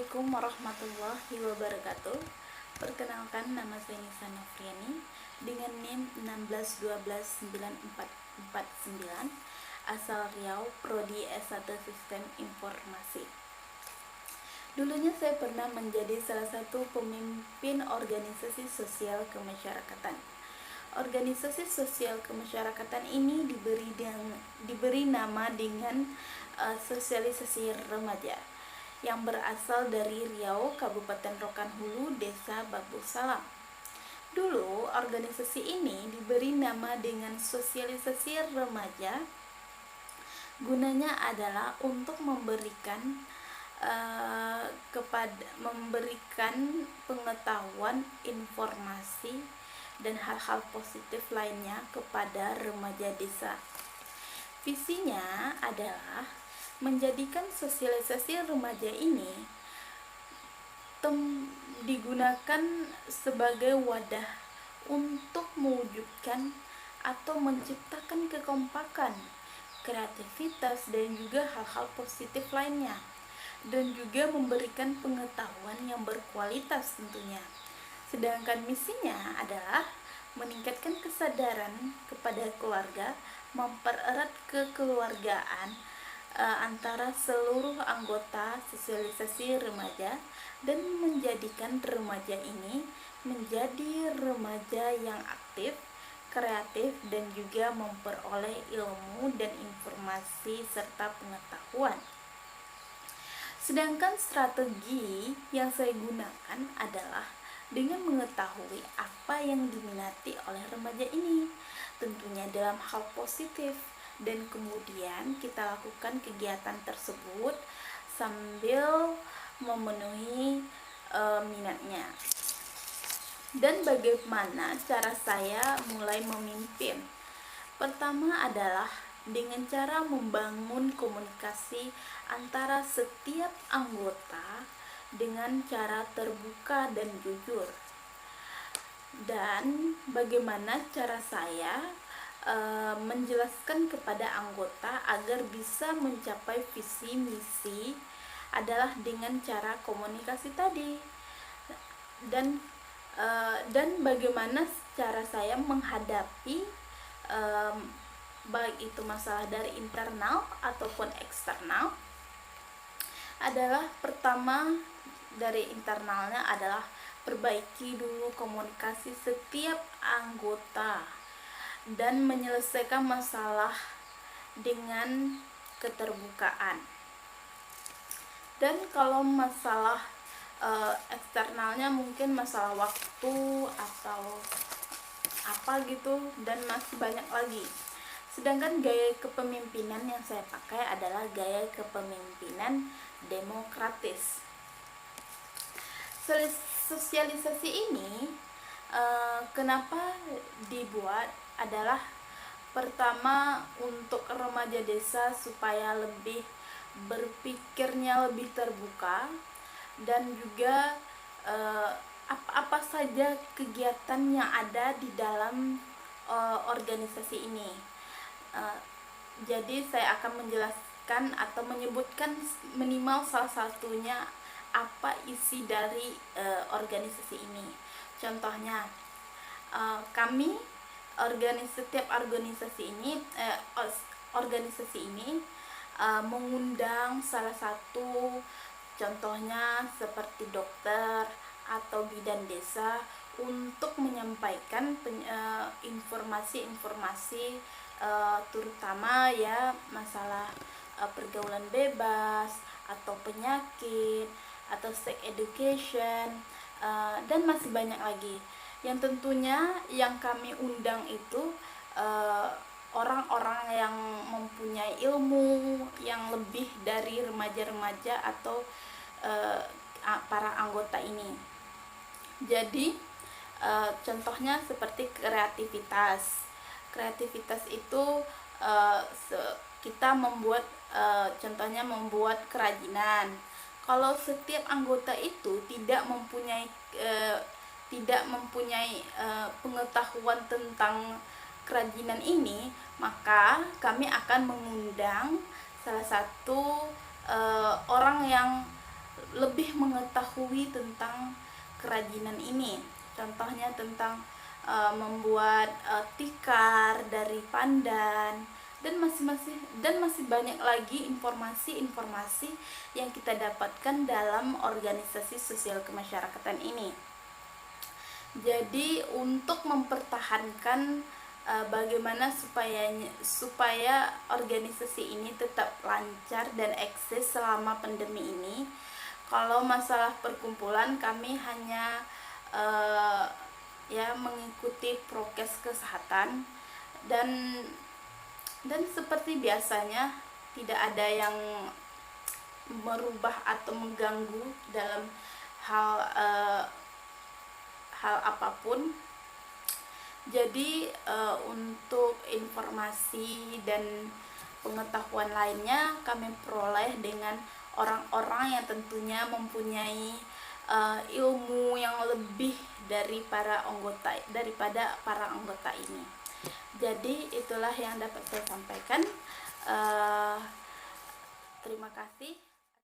Assalamualaikum warahmatullahi wabarakatuh. Perkenalkan, nama saya Nisa Novriani dengan NIM 161294449, asal Riau, prodi S1 Sistem Informasi. Dulunya saya pernah menjadi salah satu pemimpin organisasi sosial kemasyarakatan. Organisasi sosial kemasyarakatan ini diberi nama dengan sosialisasi remaja yang berasal dari Riau, Kabupaten Rokan Hulu, Desa Babu Salam. Dulu organisasi ini diberi nama dengan sosialisasi remaja. Gunanya adalah untuk memberikan pengetahuan, informasi, dan hal-hal positif lainnya kepada remaja desa. Visinya adalah menjadikan sosialisasi remaja ini digunakan sebagai wadah untuk mewujudkan atau menciptakan kekompakan, kreativitas, dan juga hal-hal positif lainnya, dan juga memberikan pengetahuan yang berkualitas tentunya. Sedangkan misinya adalah meningkatkan kesadaran kepada keluarga, mempererat kekeluargaan antara seluruh anggota sosialisasi remaja, dan menjadikan remaja ini menjadi remaja yang aktif, kreatif, dan juga memperoleh ilmu dan informasi serta pengetahuan. Sedangkan strategi yang saya gunakan adalah dengan mengetahui apa yang diminati oleh remaja ini, tentunya dalam hal positif, dan kemudian kita lakukan kegiatan tersebut sambil memenuhi minatnya. Dan bagaimana cara saya mulai memimpin? Pertama adalah dengan cara membangun komunikasi antara setiap anggota dengan cara terbuka dan jujur. Dan bagaimana cara saya menjelaskan kepada anggota agar bisa mencapai visi misi adalah dengan cara komunikasi tadi. Dan bagaimana cara saya menghadapi baik itu masalah dari internal ataupun eksternal adalah, pertama dari internalnya adalah perbaiki dulu komunikasi setiap anggota dan menyelesaikan masalah dengan keterbukaan. Dan kalau masalah eksternalnya mungkin masalah waktu atau apa gitu, dan masih banyak lagi. Sedangkan gaya kepemimpinan yang saya pakai adalah gaya kepemimpinan demokratis. Sosialisasi ini kenapa dibuat adalah, pertama untuk remaja desa supaya lebih berpikirnya lebih terbuka, dan juga apa saja kegiatan yang ada di dalam organisasi ini. Jadi saya akan menjelaskan atau menyebutkan minimal salah satunya apa isi dari organisasi ini. Contohnya, kami setiap organisasi ini mengundang salah satu, contohnya seperti dokter atau bidan desa, untuk menyampaikan informasi-informasi terutama ya masalah pergaulan bebas atau penyakit atau sex education, dan masih banyak lagi. Yang tentunya yang kami undang itu orang-orang yang mempunyai ilmu yang lebih dari remaja-remaja atau para anggota ini. Jadi contohnya seperti kreativitas itu kita membuat contohnya membuat kerajinan. Kalau setiap anggota itu tidak mempunyai pengetahuan tentang kerajinan ini, maka kami akan mengundang salah satu orang yang lebih mengetahui tentang kerajinan ini. Contohnya tentang membuat tikar dari pandan, dan masih banyak lagi informasi-informasi yang kita dapatkan dalam organisasi sosial kemasyarakatan ini. Jadi untuk mempertahankan bagaimana supaya organisasi ini tetap lancar dan eksis selama pandemi ini, kalau masalah perkumpulan kami hanya mengikuti prokes kesehatan, dan seperti biasanya tidak ada yang merubah atau mengganggu dalam hal apapun. Jadi untuk informasi dan pengetahuan lainnya kami peroleh dengan orang-orang yang tentunya mempunyai ilmu yang lebih daripada para anggota ini. Jadi itulah yang dapat saya sampaikan. Terima kasih.